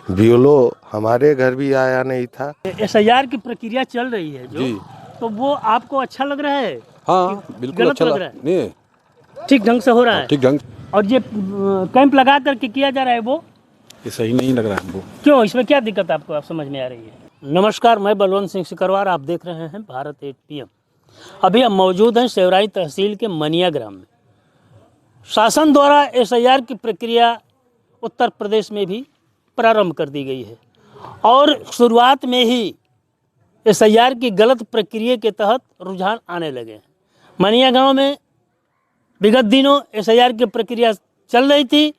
BLO हमारे घर भी आया नहीं था। एसआईआर की प्रक्रिया चल रही है जो, जी। तो वो आपको अच्छा लग रहा है? हाँ बिल्कुल गलत अच्छा लग रहा है? नहीं, ठीक ढंग से हो रहा है? ठीक ढंग और ये कैंप लगा करके किया जा रहा है वो ये सही नहीं लग रहा है हमको। क्यों, इसमें क्या दिक्कत आपको आप समझ में आ रही है? नमस्कार, मैं बलवंत सिंह सिकरवार, आप देख रहे हैं भारत 8 PM। अभी हम मौजूद हैं सेवराई तहसील के मनिया ग्राम में। शासन द्वारा एसआईआर की प्रक्रिया उत्तर प्रदेश में भी प्रारंभ कर दी गई है और शुरुआत में ही एसआईआर की गलत प्रक्रिया के तहत रुझान आने लगे हैं। मनिया गांव में विगत दिनों एसआईआर की प्रक्रिया चल रही थी,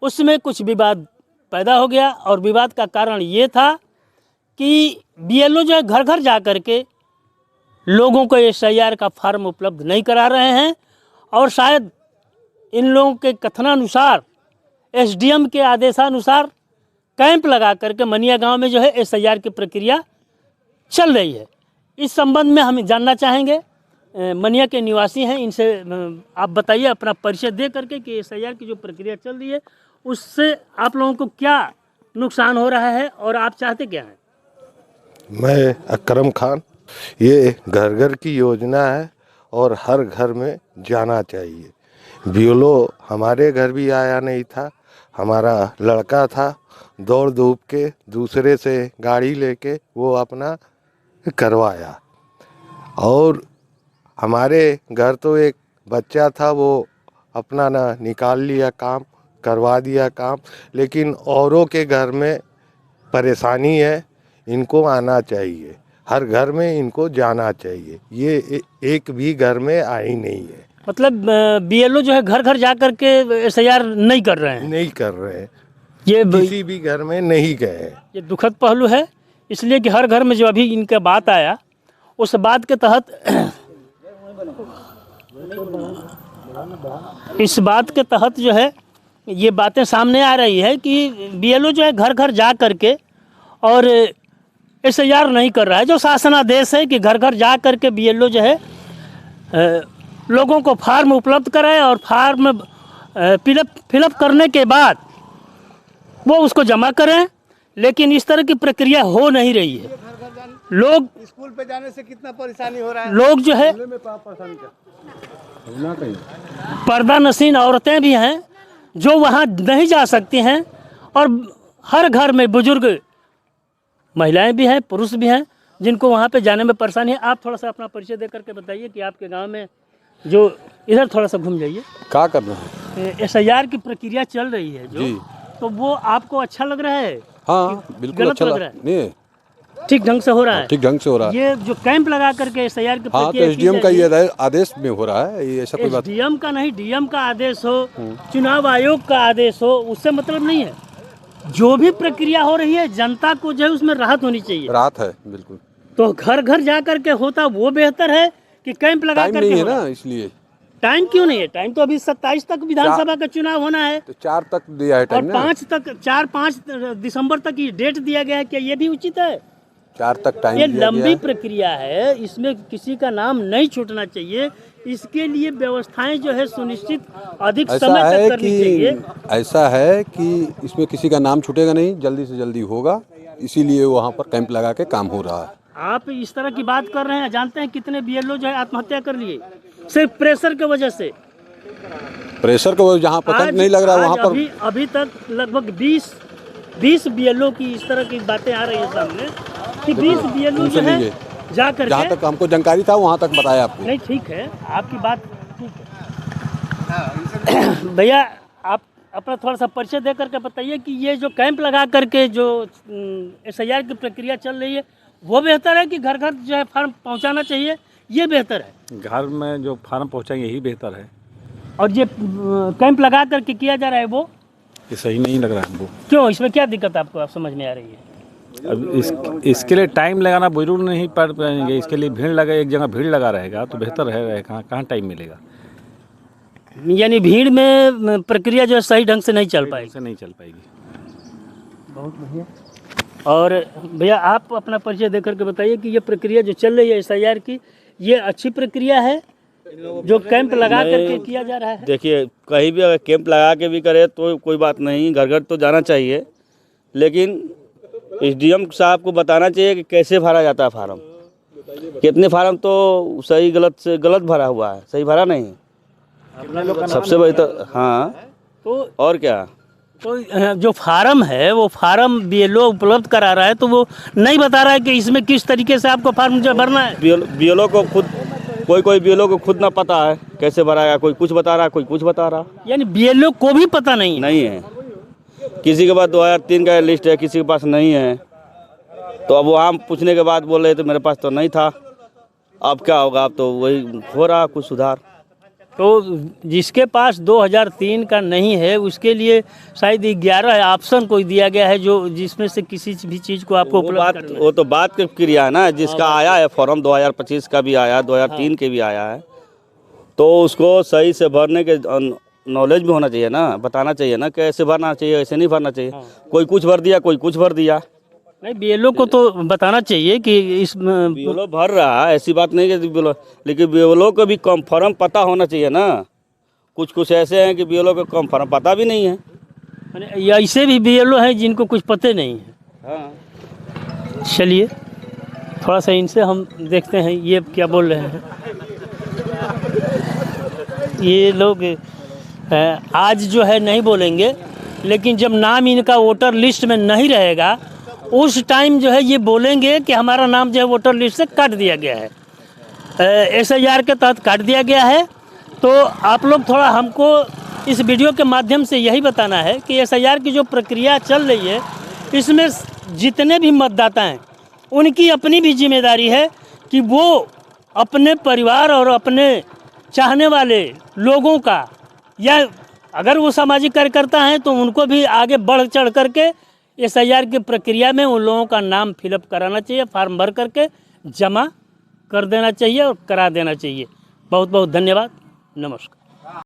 उसमें कुछ विवाद पैदा हो गया और विवाद का कारण ये था कि बीएलओ जो है घर घर जा कर के लोगों को एसआईआर का फॉर्म उपलब्ध नहीं करा रहे हैं और शायद इन लोगों के कथनानुसार एसडीएम के आदेशानुसार कैंप लगा करके मनिया गांव में जो है एसआईआर की प्रक्रिया चल रही है। इस संबंध में हम जानना चाहेंगे, मनिया के निवासी हैं, इनसे आप बताइए अपना परिचय दे करके कि एसआईआर की जो प्रक्रिया चल रही है उससे आप लोगों को क्या नुकसान हो रहा है और आप चाहते क्या हैं? मैं अकरम खान। ये घर घर की योजना है और हर घर में जाना चाहिए। बीएलओ हमारे घर भी आया नहीं था, हमारा लड़का था, दौड़ धूप के दूसरे से गाड़ी लेके वो अपना करवाया। और हमारे घर तो एक बच्चा था, वो अपना ना निकाल लिया काम, करवा दिया काम, लेकिन औरों के घर में परेशानी है, इनको आना चाहिए, हर घर में इनको जाना चाहिए। ये एक भी घर में आई नहीं है। मतलब बीएलओ जो है घर घर जा कर के एसआईआर नहीं कर रहे हैं? नहीं कर रहे हैं, ये किसी भी घर में नहीं गए। ये दुखद पहलू है, इसलिए कि हर घर में जो अभी इनका बात आया उस बात के तहत इस बात के तहत जो है ये बातें सामने आ रही है कि बीएलओ जो है घर घर जा करके और एसआईआर नहीं कर रहा है। जो शासनादेश है कि घर घर जा करके बीएलओ जो है लोगों को फार्म उपलब्ध कराए और फार्म फिलअप करने के बाद वो उसको जमा करें, लेकिन इस तरह की प्रक्रिया हो नहीं रही है। लोग स्कूल पे जाने से कितना परेशानी हो रहा है। लोग जो है पर्दा नशीन औरतें भी हैं जो वहाँ नहीं जा सकती हैं और हर घर में बुजुर्ग महिलाएं भी हैं, पुरुष भी हैं जिनको वहाँ पे जाने में परेशानी है। आप थोड़ा सा अपना परिचय दे करके बताइए कि आपके गांव में जो इधर थोड़ा सा घूम जाइए, क्या कर रहे हैं? एसआईआर की प्रक्रिया चल रही है जो, जी। तो वो आपको अच्छा लग रहा है? हाँ बिल्कुल गलत अच्छा लग रहा है? नहीं, ठीक ढंग से हो रहा है? ठीक ढंग से हो रहा है। ये जो कैंप लगा करके एसआईआर की हाँ तो प्रक्रिया एसडीएम का ये आदेश में हो रहा है, ये ऐसा कोई बात एसडीएम का नहीं, डीएम का आदेश हो, चुनाव आयोग का आदेश हो, उससे मतलब नहीं है। जो भी प्रक्रिया हो रही है जनता को जो है उसमें राहत होनी चाहिए। राहत है बिल्कुल। तो घर घर जा करके होता वो बेहतर है कि कैंप लगा टाइम करके नहीं है होना? ना, इसलिए। टाइम क्यों नहीं है? टाइम तो अभी 27 तक विधानसभा का चुनाव होना है तो 4 तक दिया है और टाइम ना। 4-5 दिसंबर तक ये डेट दिया गया है। क्या ये भी उचित है? 4 तक टाइम ये दिया लंबी गया है। प्रक्रिया है, इसमें किसी का नाम नहीं छूटना चाहिए। इसके लिए व्यवस्थाएं जो है सुनिश्चित अधिक समय तक करनी चाहिए। ऐसा है कि इसमें किसी का नाम छूटेगा नहीं, जल्दी से जल्दी होगा, इसीलिए वहाँ पर कैंप लगा के काम हो रहा है। आप इस तरह की बात कर रहे हैं, जानते हैं कितने बीएलओ जो है आत्महत्या कर लिए सिर्फ प्रेशर की वजह से? प्रेशर को जहाँ पसंद नहीं लग रहा है वहाँ पर अभी तक लगभग 20 बीएलओ की इस तरह की बातें आ रही है सामने कि 20 बीएलओ जो है जा करके, जहाँ तक हमको जानकारी था वहाँ तक बताया आपको। नहीं ठीक है, आपकी बात ठीक है। भैया आप अपना थोड़ा सा परिचय दे करके बताइए कि ये जो कैंप लगा करके जो एसआईआर की प्रक्रिया चल रही है वो बेहतर है कि घर घर जो है फार्म पहुंचाना चाहिए, ये बेहतर है? घर में जो फार्म पहुंचाएंगे यही बेहतर है। और ये कैंप लगा करके किया जा रहा है वो ये सही नहीं लग रहा है हमको। क्यों, इसमें क्या दिक्कत आपको आप समझ में आ रही है? अब इसके लिए टाइम लगाना बुजुर्ग नहीं पड़ पाएंगे, इसके लिए भीड़ लगा, एक जगह भीड़ लगा रहेगा तो बेहतर है। कहाँ टाइम मिलेगा? यानी भीड़ में प्रक्रिया जो है सही ढंग से नहीं चल पाएगी। नहीं चल पाएगी। बहुत बढ़िया। और भैया आप अपना परिचय दे करके बताइए कि ये प्रक्रिया जो चल रही है एसआईआर की, ये अच्छी प्रक्रिया है जो कैंप लगा करके किया जा रहा है? देखिए, कहीं भी अगर कैंप लगा के भी करे तो कोई बात नहीं, घर घर तो जाना चाहिए, लेकिन एसडीएम साहब को बताना चाहिए कि कैसे भरा जाता है फार्म। कितने फार्म तो सही गलत से गलत भरा हुआ है, सही भरा नहीं। सबसे बड़ी तो हाँ, तो और क्या, तो जो फार्म है वो फार्म बीएलओ उपलब्ध करा रहा है, तो वो नहीं बता रहा है कि इसमें किस तरीके से आपको फार्म जो भरना है। बीएलओ को खुद कोई बीएलओ को खुद ना पता है कैसे भराएगा, कोई कुछ बता रहा, कोई कुछ बता रहा। यानी बीएलओ को भी पता नहीं है। नहीं है, किसी के पास 2003 का लिस्ट है, किसी के पास नहीं है। तो अब वहाँ पूछने के बाद बोल रहे तो मेरे पास तो नहीं था। अब क्या होगा, अब तो वही हो रहा कुछ सुधार। तो जिसके पास 2003 का नहीं है उसके लिए शायद 11 ऑप्शन कोई दिया गया है, जो जिसमें से किसी भी चीज़ को आपको उपलब्ध करना है। वो तो बात की क्रिया है ना, जिसका आया है फॉर्म 2025 का भी आया, 2003 के भी आया है, तो उसको सही से भरने के नॉलेज भी होना चाहिए ना, बताना चाहिए ना कैसे भरना चाहिए, ऐसे नहीं भरना चाहिए। कोई कुछ भर दिया, कोई कुछ भर दिया। नहीं, बीएलओ को तो बताना चाहिए कि इस बीएलओ भर रहा है, ऐसी बात नहीं कि बीएलओ, लेकिन बीएलओ को भी कम फॉर्म पता होना चाहिए ना। कुछ ऐसे हैं कि बीएलओ को कम फॉर्म पता भी नहीं है। माने ऐसे भी बीएलओ हैं जिनको कुछ पते नहीं है। हाँ, चलिए थोड़ा सा इनसे हम देखते हैं ये क्या बोल रहे हैं। ये लोग आज जो है नहीं बोलेंगे, लेकिन जब नाम इनका वोटर लिस्ट में नहीं रहेगा उस टाइम जो है ये बोलेंगे कि हमारा नाम जो है वोटर लिस्ट से काट दिया गया है, SIR के तहत काट दिया गया है। तो आप लोग थोड़ा हमको इस वीडियो के माध्यम से यही बताना है कि SIR की जो प्रक्रिया चल रही है इसमें जितने भी मतदाता हैं उनकी अपनी भी जिम्मेदारी है कि वो अपने परिवार और अपने चाहने वाले लोगों का, या अगर वो सामाजिक कार्यकर्ता हैं तो उनको भी आगे बढ़ चढ़ करके SIR की प्रक्रिया में उन लोगों का नाम फिलअप कराना चाहिए, फार्म भर करके जमा कर देना चाहिए और करा देना चाहिए। बहुत बहुत धन्यवाद, नमस्कार।